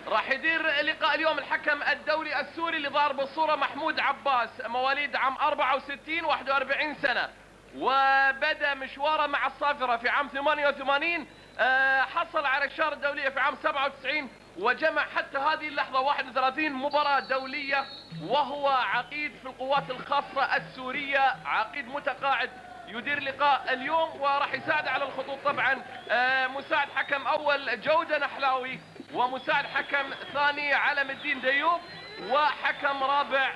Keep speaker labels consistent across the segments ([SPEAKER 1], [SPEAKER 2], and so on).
[SPEAKER 1] راح يدير لقاء اليوم الحكم الدولي السوري اللي ظهر بالصورة محمود عباس، مواليد عام 64 41 سنة، وبدأ مشواره مع الصافرة في عام 88. حصل على الشارة الدولية في عام 97 وجمع حتى هذه اللحظة 31 مباراة دولية، وهو عقيد في القوات الخاصة السورية، عقيد متقاعد يدير لقاء اليوم. وراح يساعد على الخطوط طبعا مساعد حكم اول جودة نحلاوي، ومساعد حكم ثاني علم الدين ديوب، وحكم رابع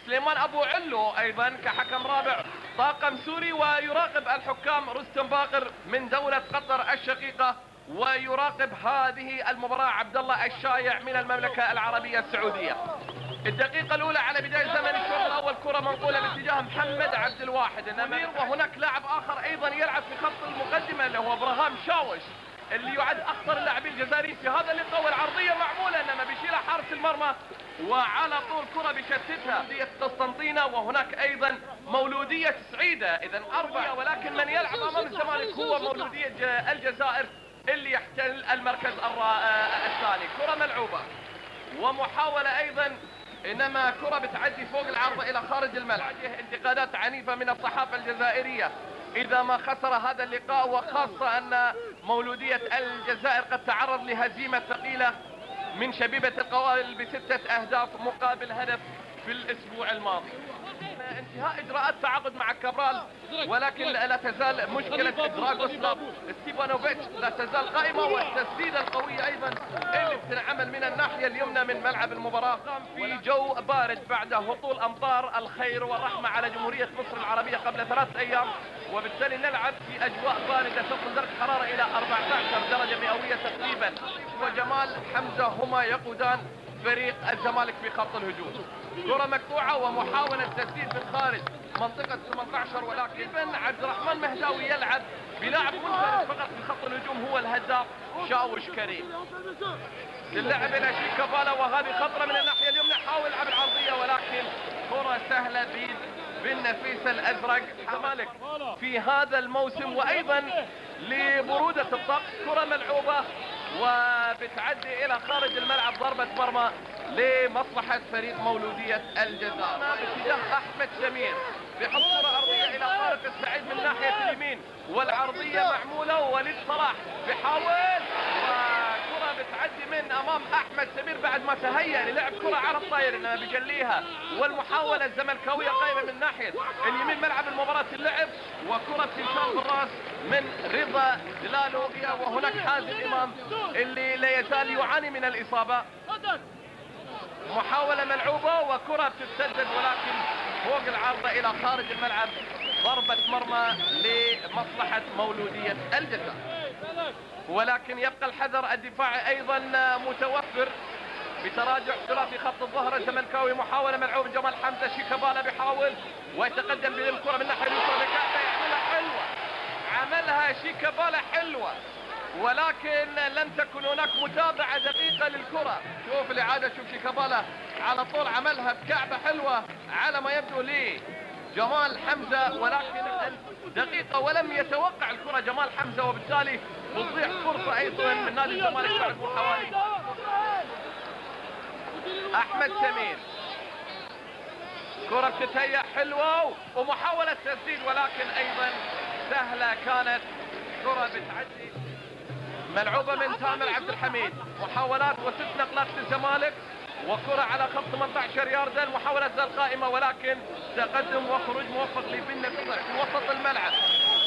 [SPEAKER 1] سليمان ابو علو ايضا كحكم رابع طاقم سوري. ويراقب الحكام رستم باقر من دولة قطر الشقيقة، ويراقب هذه المباراة عبد الله الشايع من المملكة العربية السعودية. الدقيقة الأولى على بداية زمن الشوط الأول، كرة منقولة باتجاه محمد عبد الواحد النمير، وهناك لاعب آخر أيضا يلعب في خط المقدمة اللي هو ابراهام شاوش اللي يعد أخطر اللاعبين الجزائريين في هذا اللقاء. والعرضية معمولة إنما بيشيلها حارس المرمى، وعلى طول كرة بيشتتها مولودية قسطنطينة، وهناك أيضا مولودية سعيدة، إذا أربعة. ولكن من يلعب أمام الزمالك هو مولودية الجزائر اللي يحتل المركز الثاني. كرة ملعوبة ومحاولة أيضا، إنما كرة بتعدي فوق العارضة إلى خارج الملعب. انتقادات عنيفة من الصحافة الجزائرية إذا ما خسر هذا اللقاء، وخاصة أن مولودية الجزائر قد تعرض لهزيمة ثقيلة من شبيبة القوائل ب6 أهداف مقابل هدف في الأسبوع الماضي. انتهاء إجراءات تعاقد مع كابرال، ولكن لا تزال مشكلة دراغوسلاف ستيفانوفيتش لا تزال قائمة، والتسديدة القوية أيضا اللي بتنعمل من الناحية اليمنى من ملعب المباراة في جو بارد بعد هطول أمطار الخير والرحمة على جمهورية مصر العربية قبل 3 أيام، وبالتالي نلعب في أجواء باردة تصل درجة حرارة إلى 14 درجة مئوية تقريبا. وجمال حمزة هما يقودان فريق الزمالك في خط الهجوم. كرة مقطوعة ومحاولة تسديد من خارج منطقة 18، ولكن عبد الرحمن مهداوي يلعب بلاعب منفرد فقط في خط الهجوم هو الهداف شاوش كريم. اللعب إلى شيكابالا، وهذه خطرة من الناحية اليمنى، حاول يلعب العرضية ولكن كرة سهلة بيد بن نفيس الأزرق. الزمالك في هذا الموسم وأيضا لبرودة الطقس كرة ملعوبة وبتعدي إلى خارج الملعب، ضربة مرمى لمصلحة فريق مولودية الجزائر باتجاه أحمد سمير، بيحط كرة أرضية إلى طارق السعيد من ناحية اليمين، والعرضية معمولة ووليد صلاح بيحاول، وكرة بتعدي من أمام أحمد سمير بعد ما تهيأ للعب كرة على الطاير إنها بيجليها. والمحاولة الزملكاوية قائمة من ناحية اليمين ملعب المباراة اللعب، وكرة تنشال بالراس من رضا دلالو، وهناك حازم إمام اللي لا يزال يعاني من الإصابة. محاولة ملعوبة وكرة بتتسدد ولكن فوق العارضة إلى خارج الملعب، ضربة مرمى لمصلحة مولودية الجزائر. ولكن يبقى الحذر الدفاعي أيضا متوفر بتراجع ثلاثي خط الظهر الزملكاوي. محاولة ملعوبة جمال حمزة، شيكابالا بيحاول ويتقدم بالكرة من ناحية اليسرى، يعملها حلوة، عملها شيكابالا حلوة، ولكن لم تكن هناك متابعة دقيقة للكرة. شوف الإعادة، شوف شيكابالا على طول عملها بكعبة حلوة على ما يبدو لي جمال حمزة، ولكن دقيقة ولم يتوقع الكرة جمال حمزة، وبالتالي تضيع فرصة أيضا من نادي الزمالك بعد حوالي. أحمد سمير، كرة بتتهيأ حلوة ومحاولة تسديد ولكن أيضا سهلة كانت. كرة بتعدي ملعوبة من تامر عبد الحميد، محاولات و6 نقلات للزمالك، وكرة على خط 18 ياردة. المحاولة تزال قائمة ولكن تقدم وخروج موفق لبن نفيس في وسط الملعب،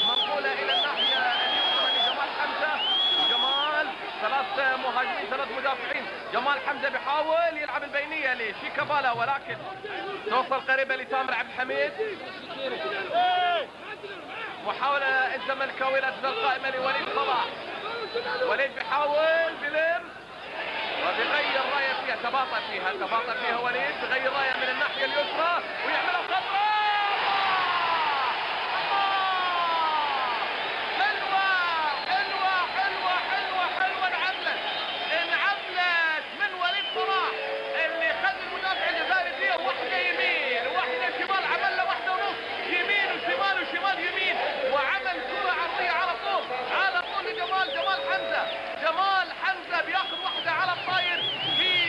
[SPEAKER 1] منقولة إلى الناحية اليسرى لجمال حمزة. جمال 3 مهاجمين 3 مدافعين، جمال حمزة بيحاول يلعب البينية لشيكابالا ولكن توصل قريبة لتامر عبد الحميد. محاولة الزملكاوي لا تزال قائمة لوليد صلاح، وليد بيحاول بلم وبيغير راية فيها، تباطأ فيها وليد، بيغير راية من الناحية اليسرى ويعملها خطرة انعملت من وليد صلاح اللي خد المدافع الجزائري فيها واحدة يمين واحدة شمال، عمل له 1.5 يمين وشمال وشمال يمين، وعمل كرة عرضية على طول لجمال حمزة. جمال حمزة بياخذ واحدة على الطاير في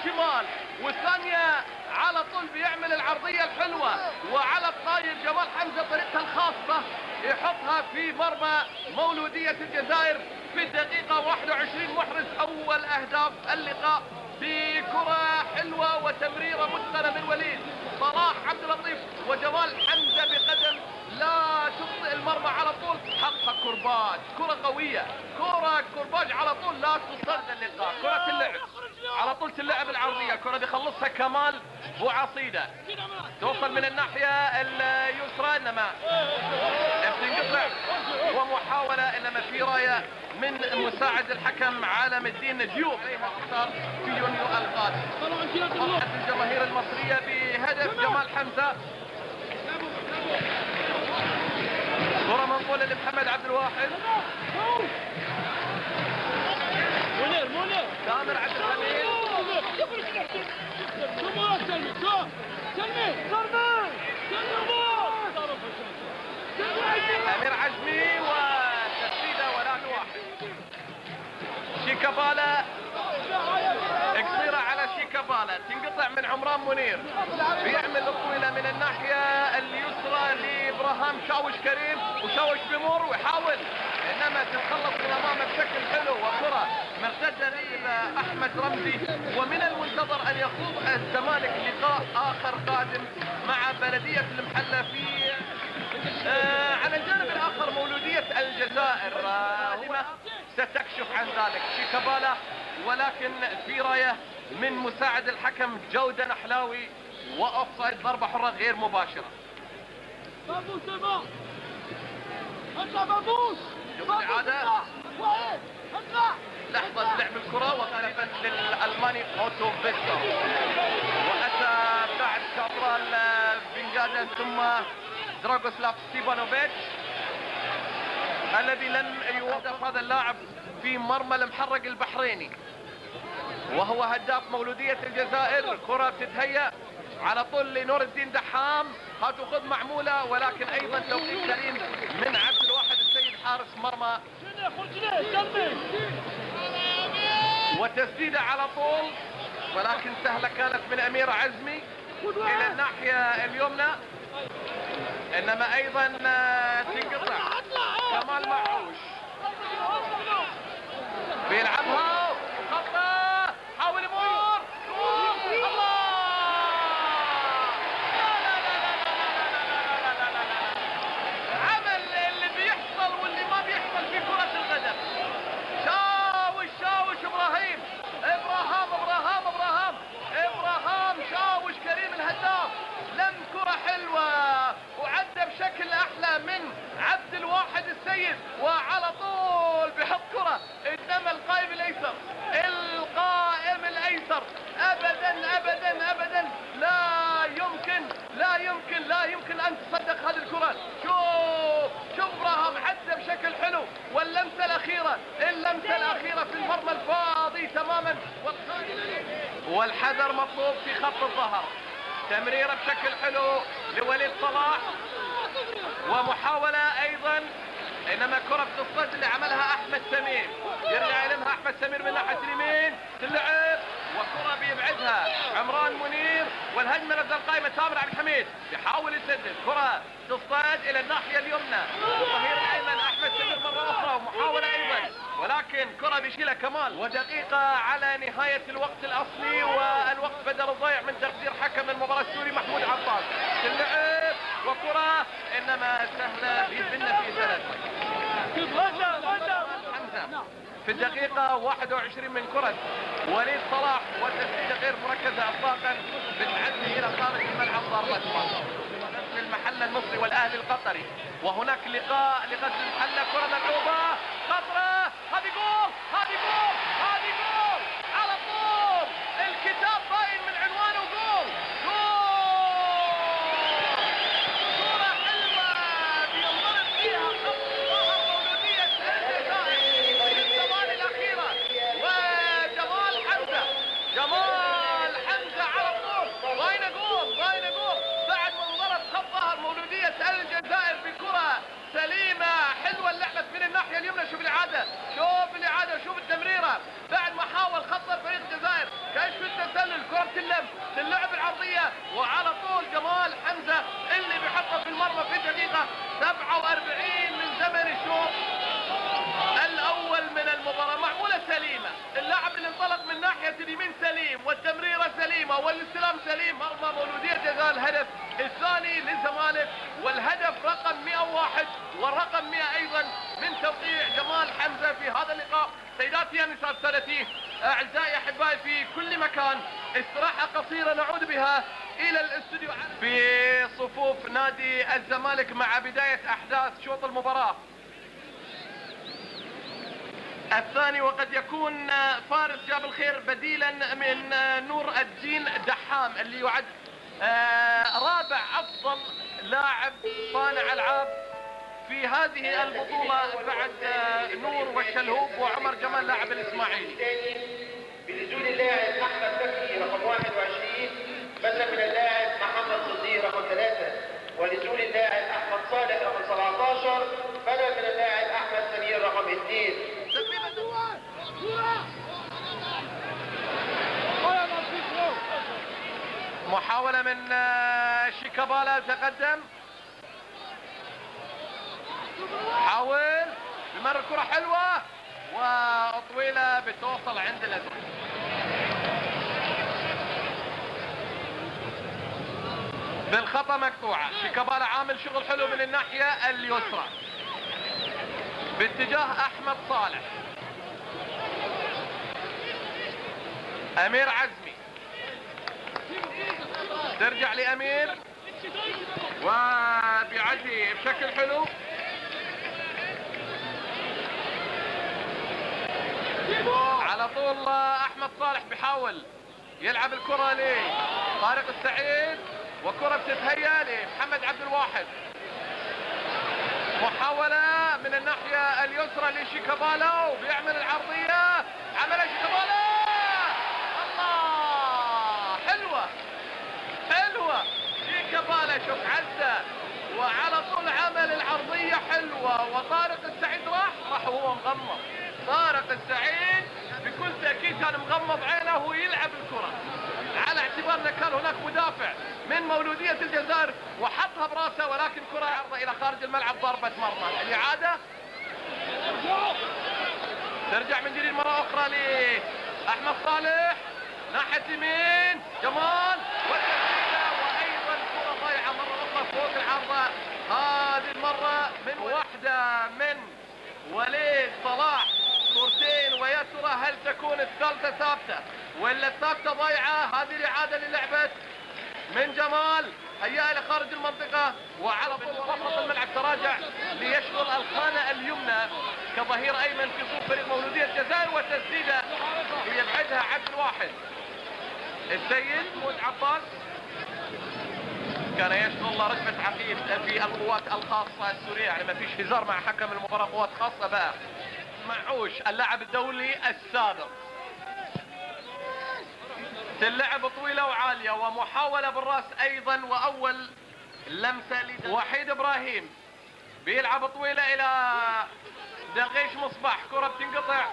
[SPEAKER 1] الشمال، والثانية على طول بيعمل العرضية الحلوة، وعلى الطاير جمال حمزة طريقته الخاصة يحطها في مرمى مولودية الجزائر في الدقيقة 21. محرز أول أهداف اللقاء بكرة حلوة وتمريرة متقنة من وليد صلاح عبد اللطيف وجمال حمزة بقدم لا تخطئ المرمى على طول. حقها كرباج، كرة قوية، كرة كرباج على طول لا تصد اللقاء. كرة اللعب على طول تلعب العرضية، الكرة دي خلصها كمال بوعصيدة، توصل من الناحية اليسرى انما بتنقطع، ومحاولة انما في راية من مساعد الحكم عالم الدين ديوب عليها اختار في يونيو القادم. فرحت الجماهير المصرية بهدف جمال حمزة. كرة منقولة لمحمد عبد الواحد، تامر عبد الحميد، أمير عزمي، وتسديدة ولا واحد. شيكابالا قصيرة على شيكابالا، تنقطع من عمران منير، بيعمل الطويلة من الناحية اليسرى لإبراهام شاوش كريم، وشاوش بمر ويحاول انما تتخلص من امامه بشكل حلو، وكرة مرتدة لأحمد رمزي. ومن المنتظر ان يخوض الزمالك لقاء اخر قادم مع بلدية المحلة في على الجانب الاخر مولودية الجزائر لما ستكشف عن ذلك شيكابالا، ولكن في راية من مساعد الحكم جودة نحلاوي واوفسايد، ضربة حرة غير مباشرة. الإعادة لحظة لعب الكرة وغالبا للألماني أوتو فيكتور، وأتى بعد كابرال بنجادا ثم دراغوسلاف ستيفانوفيتش الذي لم يوظف هذا اللاعب في مرمى المحرق البحريني وهو هداف مولودية الجزائر. الكرة بتتهيأ على طول لنور الدين دحام، هاتوا خذ معمولة، ولكن أيضا توقيت كريم من عبد الواحد السيد حارس مرمى، وتسديدة على طول ولكن سهلة كانت من أمير عزمي إلى الناحية اليمنى، إنما أيضا تنقطع. كمال معوش بيلعبها خطة، حاول يمر، الله! عمل اللي بيحصل واللي ما بيحصل في كرة القدم. شاوش ابراهيم شاوش كريم الهداف، لم كرة حلوة وعدى بشكل احلى من عبد الواحد السيد، وعلى طول بحط كرة، انما القائم الايسر ابدا لا يمكن ان تصدق هذه الكرة. شوف ابراهام عدى بشكل حلو، واللمسة الاخيرة في المرمى الفاضي تماما، والحذر مطلوب في خط الظهر. تمريرة بشكل حلو لوليد صلاح، ومحاولة ايضا انما كرة بتصد اللي عملها احمد سمير، يرجع يلمها احمد سمير من ناحية اليمين، تلعب وكرة بيبعدها عمران منير، والهجمة نزل قائمة تامر عبد الحميد يحاول يسدد، كرة تصطاد الى الناحية اليمنى، الظهير الايمن احمد سمير مرة اخرى، ومحاولة ايضا ولكن كرة بيشيلها كمال. ودقيقة على نهاية الوقت الاصلي، والوقت بدل الضيع من تقدير حكم المباراة السوري محمود عباس. تلعب وكرة انما سهلة بيتبنى في ثلاث. حمزة في الدقيقة 21 من كرة وليد صلاح، والتسديدة غير مركزة اطلاقا، بتعدي الى خارج الملعب ضربة مرمى في المحل المصري والاهلي القطري. وهناك لقاء لغزل المحلة، كرة ملعوبة خطرة، هذه جول على طول، الكتاب باين من عنوانه جول. كرة حلوة بينضرب فيها خط ظهر مولودية الجزائر في الثواني الأخيرة، وجمال حمزة على طول، باين جول بعد ما انضرب خط ظهر مولودية الجزائر بكرة سليمة حلوة اللعبة من الناحية اليمنى. شوف الإعادة، شوف التمريرة بعد ما حاول خطر فريق الجزائر، كشف التسلل سليمة والاستلام سليم. مرمى مولودية جزاء الهدف الثاني للزمالك والهدف رقم 101 والرقم 100 ايضا من توقيع جمال حمزة في هذا اللقاء. سيداتي النساء سادتي اعزائي احبائي في كل مكان، استراحة قصيرة نعود بها الى الاستوديو في صفوف نادي الزمالك مع بداية احداث شوط المباراة الثاني، وقد يكون فارس جاب الخير بديلا من نور الدين دحام اللي يعد رابع افضل لاعب صانع العاب في هذه البطولة بعد نور والشلهوب وعمر جمال لاعب الاسماعيلي.
[SPEAKER 2] بنزول اللاعب احمد بكري رقم 21 بدلا من اللاعب محمد صديق رقم 3، ونزول اللاعب احمد صالح رقم 17 بدلا من اللاعب احمد سمير رقم 2.
[SPEAKER 1] محاولة من شيكابالا تقدم، حاول بمر الكرة حلوة وطويلة بتوصل عند الازرق. بالخطأ مقطوعة. شيكابالا عامل شغل حلو من الناحية اليسرى باتجاه احمد صالح. امير عزمي ترجع لامير وبيعدي بشكل حلو. على طول احمد صالح بيحاول يلعب الكرة لطارق السعيد وكرة بتتهيأ لمحمد عبد الواحد. محاولة من الناحية اليسرى لشيكابالا وبيعمل العرضية، عملها شيكابالا. الله، حلوة حلوة شيكابالا، شوف عزة وعلى طول عمل العرضية حلوة. وطارق السعيد راح وهو مغمض. طارق السعيد بكل تأكيد كان مغمض عينه وهو يلعب الكرة، على اعتبار انه كان هناك مدافع من مولودية الجزائر وحطها براسه، ولكن كرة عرضة الى خارج الملعب، ضربة مرمى. الاعادة ترجع من جديد مرة اخرى لاحمد صالح ناحية يمين جمال والتسديدة، وايضا كرة ضايعة مرة اخرى فوق العارضة. هذه المرة من واحدة من وليد صلاح، كورتين، ويا ترى هل تكون الثالثة ثابتة ولا الثابتة ضايعة؟ هذه الإعادة للعبة من جمال، هيئة إلى خارج المنطقة وعلى طول وسط الملعب، تراجع ليشغل الخانة اليمنى كظهير أيمن في صوب فريق مولودية الجزائر، وتسديدة يبعدها عبد الواحد. السيد محمود عباس كان يشغل رتبة عقيد في القوات الخاصة السورية، يعني ما فيش هزار مع حكم المباراة، قوات خاصة بقى. معوش اللاعب الدولي السابق. اللعب طويلة وعالية ومحاولة بالراس ايضا، واول لمسة وحيد ابراهيم بيلعب طويلة الى دغيش مصباح، كرة بتنقطع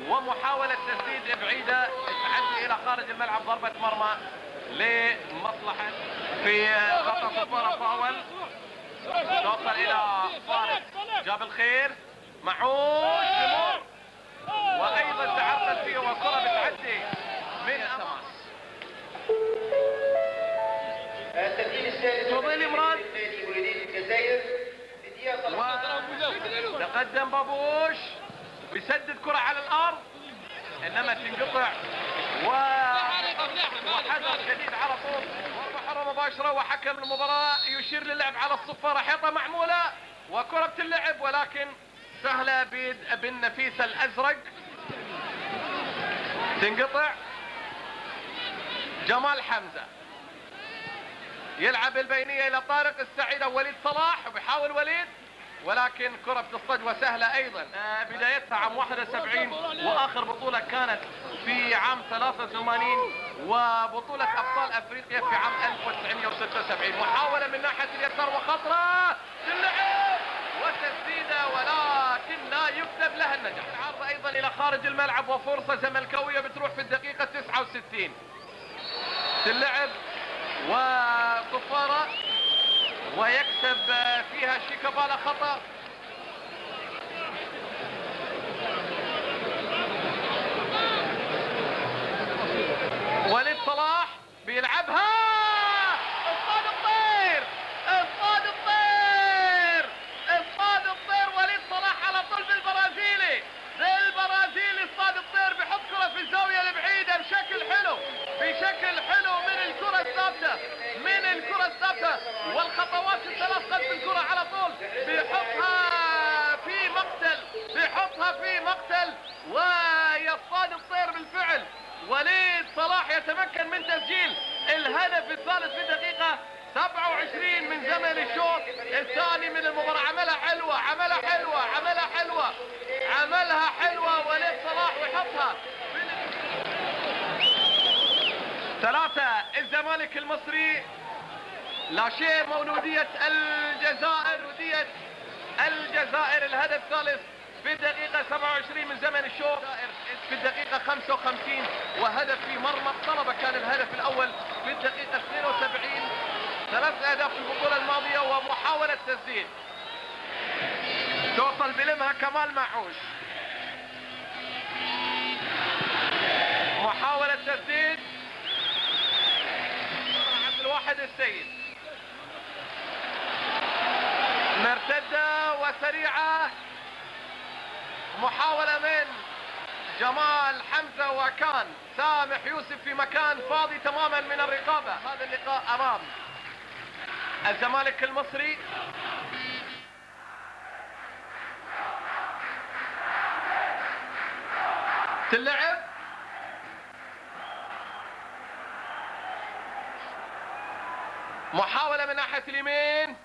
[SPEAKER 1] ومحاولة تسديد بعيدة تعدي الى خارج الملعب، ضربة مرمى لمصلحة في خط صفارة فاول. توصل الى فارس جاب الخير، معوش بمر وايضا تعرضت فيه وكرة بتعدي من اماس.
[SPEAKER 2] التسجيل الثالث
[SPEAKER 1] فضيل مراد
[SPEAKER 2] مولودية الجزائر
[SPEAKER 1] تقدم بابوش بيسدد كرة على الارض انما تنقطع وحذر شديد على طول، ضربة حرة مباشرة، وحكم المباراة يشير للعب على الصفارة. حيطة معمولة وكرة بتلعب ولكن سهلة بيد بن نفيس الازرق، تنقطع. جمال حمزة يلعب البينية الى طارق السعيد او وليد صلاح، وبيحاول وليد ولكن كرة بتصطد وسهلة ايضا. بدايتها عام 71 واخر بطولة كانت في عام 83 وبطولة ابطال افريقيا في عام 1976. محاولة من ناحية اليسار وخطرة تلعب وتسديدة ولكن لا يكتب لها النجاح. العرض ايضا الى خارج الملعب وفرصة زملكاوية بتروح في الدقيقة 69. تلعب وصفارة ويكسب فيها شيكابالا خطأ. وليد صلاح بيلعبها اصطاد الطير، اصطاد الطير، اصطاد الطير. وليد صلاح على طول بالبرازيلي، اصطاد الطير، بيحط كرة في الزاوية البعيدة بشكل حلو، بشكل حلو من الكرة الثابتة، من الكرة الثابتة والخطوات الثلاث قد الكرة على طول، بيحطها في مقتل، بيحطها في مقتل ويصطاد الطير بالفعل. وليد صلاح يتمكن من تسجيل الهدف الثالث في دقيقة 27 من زمن الشوط الثاني من المباراة. عملها حلوة، عملها حلوة، عملها حلوة، عملها حلوة وليد صلاح ويحطها. 3 الزمالك المصري، لاشير مولودية الجزائر، مولودية الجزائر الهدف الثالث في الدقيقة 27 من زمن الشوط في الدقيقة 55، وهدف في مرمى الطلبة كان الهدف الأول في الدقيقة 72. 3 أهداف في البطولة الماضية ومحاولة تسديد توصل بلمها كمال معوش، محاولة تسديد عبد الواحد السيد، مرتدة وسريعة، محاولة من جمال حمزة وكان سامح يوسف في مكان فاضي تماما من الرقابة. هذا اللقاء أمام الزمالك المصري. تلعب محاولة من ناحية اليمين،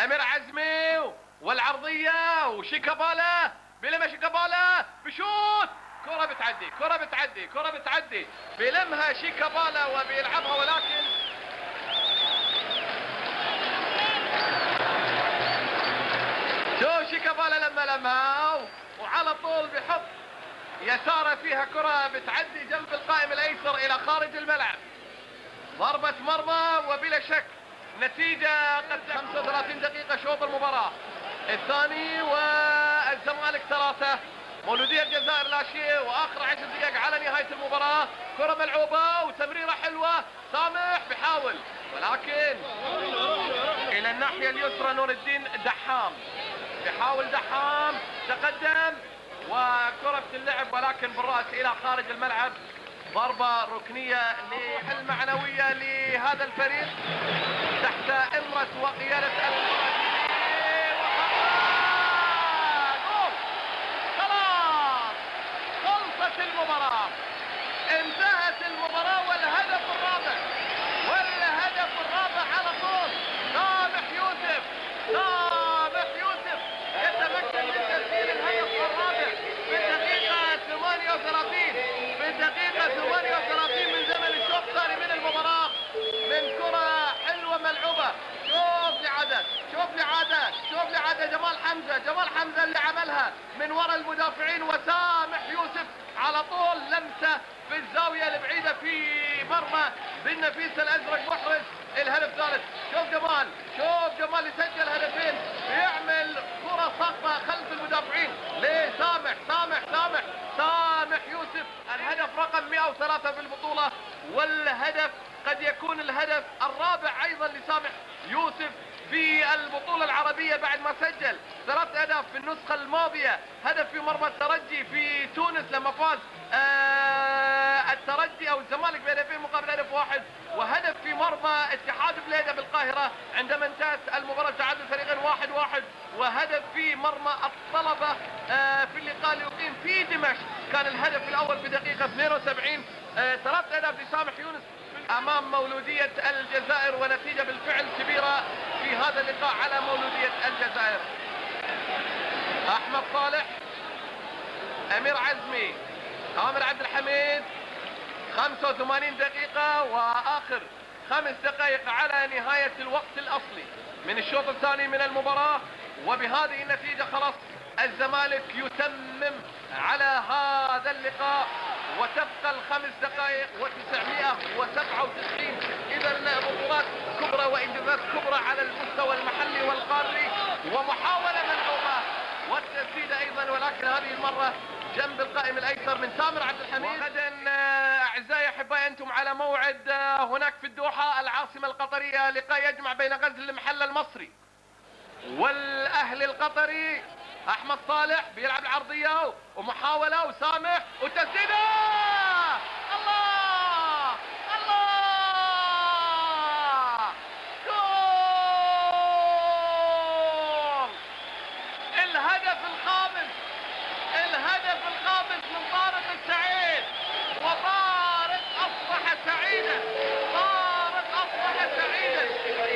[SPEAKER 1] أمير عزمي والعرضية وشيكابالا، بيلمها شيكابالا بشوت، كرة بتعدي، كرة بتعدي، كرة بتعدي، بيلمها شيكابالا وبيلعبها، ولكن شو شيكابالا لمها وعلى طول بيحط يساره فيها كرة بتعدي جنب القائم الأيسر إلى خارج الملعب. ضربة مرمى وبلا شك نتيجة قد 35 دقيقة شوط المباراة الثاني، والزمالك 3 مولودية الجزائر لا شيء، واخر 10 دقائق على نهاية المباراة. كرة ملعوبة وتمريرة حلوة، سامح بيحاول ولكن الى الناحية اليسرى نور الدين دحام، بيحاول دحام، تقدم وكرة بتلعب ولكن بالرأس الى خارج الملعب. ضربة ركنية المعنوية لهذا الفريق تحت إمرة وقيادة خلاص خلصت المباراة، انتهت المباراة والهدف الرابع، والهدف الرابع على طول. سامح يوسف، سامح يوسف يتمكن من تسجيل الهدف الرابع في الدقيقة 38، في الدقيقة 38 من زمن الشوط الثاني من المباراة، من كرة حلوة ملعوبة. شوف لي عدد، شوف لي عدد، شوف لي عدد جمال حمزة، جمال حمزة اللي عملها من وراء المدافعين، وسامح يوسف على طول لمسة في الزاوية البعيدة في مرمى بن نفيس الأزرق محرز الهدف الثالث. شوف جمال، شوف جمال يسجل هدفين، بيعمل كرة صعبة خلف المدافعين لسامح، سامح يوسف، الهدف رقم 103 في البطولة، والهدف قد يكون الهدف الرابع ايضا لسامح يوسف في البطولة العربية بعد ما سجل 3 أهداف في النسخة الماضية. هدف في مرمى الترجي في تونس لما فاز الترجي او الزمالك بهدفين مقابل هدف واحد، وهدف في مرمى اتحاد بليده بالقاهرة عندما انتهت المباراة تعادل الفريقين 1-1، وهدف في مرمى الطلبة في اللقاء اللي يقيم في دمشق كان الهدف الاول في دقيقة 72. 3 أهداف لسامح يونس امام مولودية الجزائر، ونتيجة بالفعل كبيرة في هذا اللقاء على مولودية الجزائر. احمد صالح، امير عزمي، عامر عبد الحميد، 85 دقيقة واخر 5 دقائق على نهاية الوقت الاصلي من الشوط الثاني من المباراة، وبهذه النتيجة خلاص الزمالك يتمم على هذا اللقاء، وتبقى 5 دقائق و997. اذا بطولات كبرى وانجازات كبرى على المستوى المحلي والقاري، ومحاولة ملعوبة والتسديدة ايضا، ولكن هذه المرة جنب القائم الايسر من تامر عبد الحميد. وغدا اعزائي احبائي انتم على موعد هناك في الدوحة العاصمة القطرية، لقاء يجمع بين غزل المحلة المصري والاهلي القطري. احمد صالح بيلعب العرضية ومحاولة وسامح وتسديدة، الله الله، جول! الهدف الخامس، الهدف الخامس من طارق السعيد، وطارق اصبح سعيدا، طارق اصبح سعيدا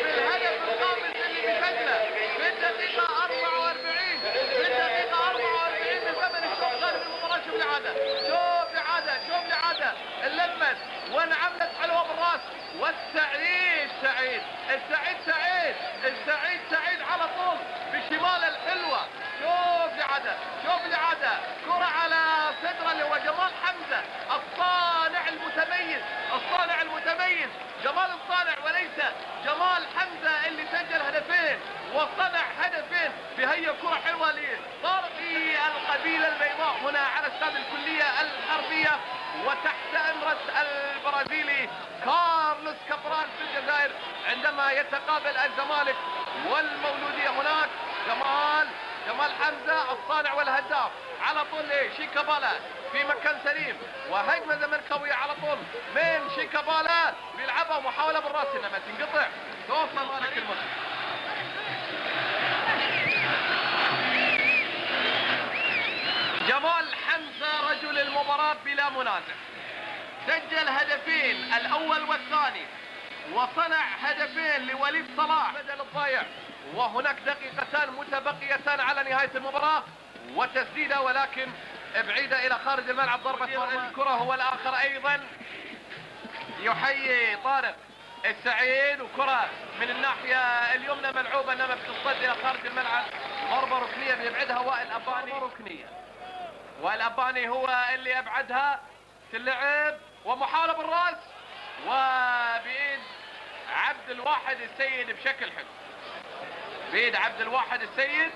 [SPEAKER 1] بالهدف الخامس اللي بسجله في الدقيقة 44، في الدقيقة 44 من زمن الشوط الثاني من المباراة. شوف الإعادة، شوف الإعادة، شوف الإعادة، اللمس وانعملت حلوة بالراس، والسعيد سعيد، السعيد سعيد، السعيد سعيد على طول بشمال الحلوة. شوف الإعادة، شوف الإعادة، كرة على صدره اللي هو جمال حمزة، الصانع المتميز، الصانع المتميز جمال الصانع وليس جمال حمزة اللي سجل هدفين وصنع هدفين في هي كرة حلوة لطارق في القبيلة البيضاء هنا على استاد الكلية الحربية، وتحت أمرة البرازيلي كارلوس كابرال في الجزائر عندما يتقابل الزمالك والمولودية. هناك جمال حمزة الصانع والهداف على طول شيكابالا في مكان سليم، وهجمة زملكاوية على طول من شيكابالا بيلعبها محاولة بالراس انما تنقطع، توصل مالك المصري. جمال حمزة رجل المباراة بلا منازع، سجل هدفين الاول والثاني، وصنع هدفين لوليد صلاح بدل الضايع، وهناك دقيقتان متبقيتان على نهاية المباراة، وتسديدة ولكن بعيدة الى خارج الملعب، ضربة الكرة. هو الاخر ايضا يحيي طارق السعيد، وكرة من الناحية اليمنى ملعوبة انما بتصد الى خارج الملعب، ضربة ركنية بيبعدها وائل اباني، ركنية وائل اباني هو اللي ابعدها، تلعب ومحاولة بالراس وبإيد عبد الواحد السيد بشكل حلو، بإيد عبد الواحد السيد.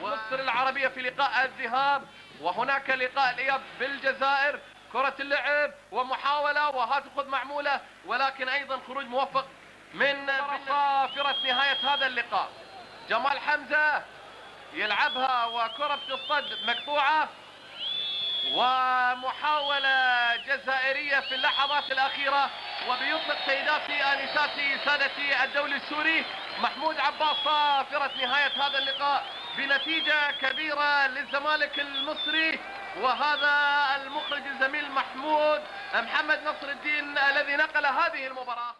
[SPEAKER 1] مصر العربية في لقاء الذهاب، وهناك لقاء الإياب بالجزائر، كرة اللعب ومحاولة وهاتف معمولة، ولكن أيضا خروج موفق من صافرة نهاية هذا اللقاء. جمال حمزة يلعبها وكرة بتصد مقطوعة، ومحاولة جزائرية في اللحظات الأخيرة، وبيطلق سيداتي آنساتي سادتي الدولي السوري محمود عباس صافرة نهاية هذا اللقاء بنتيجة كبيرة للزمالك المصري. وهذا المخرج الزميل محمد نصر الدين الذي نقل هذه المباراة.